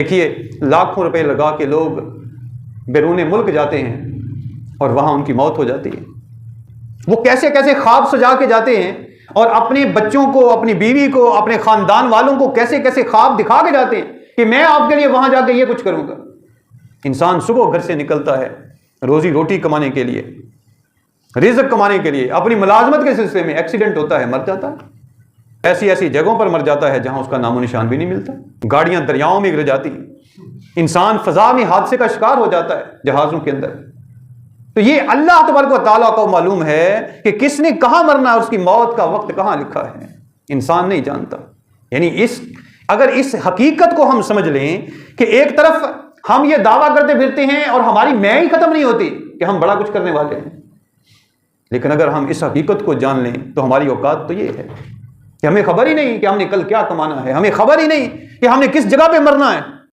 देखिए, लाखों रुपए लगा के लोग बैरून मुल्क जाते हैं और वहां उनकी मौत हो जाती है। वो कैसे कैसे ख्वाब सजा के जाते हैं और अपने बच्चों को, अपनी बीवी को, अपने खानदान वालों को कैसे कैसे ख्वाब दिखा के जाते हैं कि मैं आपके लिए वहां जाके ये कुछ करूंगा। इंसान सुबह घर से निकलता है रोजी रोटी कमाने के लिए, रिज़्क़ कमाने के लिए, अपनी मुलाजमत के सिलसिले में एक्सीडेंट होता है, मर जाता है। ऐसी ऐसी जगहों पर मर जाता है जहां उसका नामो निशान भी नहीं मिलता। गाड़ियां दरियाओं में गिर जाती हैं, इंसान फजा में हादसे का शिकार हो जाता है जहाजों के अंदर। तो ये अल्लाह तबारक व तआला को मालूम है कि किसने कहां मरना है, उसकी मौत का वक्त कहां लिखा है, इंसान नहीं जानता। यानी अगर इस हकीकत को हम समझ लें कि एक तरफ हम ये दावा करते फिरते हैं और हमारी मैं ही खत्म नहीं होती कि हम बड़ा कुछ करने वाले हैं, लेकिन अगर हम इस हकीकत को जान लें तो हमारी औकात तो ये है कि हमें खबर ही नहीं कि हमने कल क्या कमाना है, हमें खबर ही नहीं कि हमने किस जगह पे मरना है।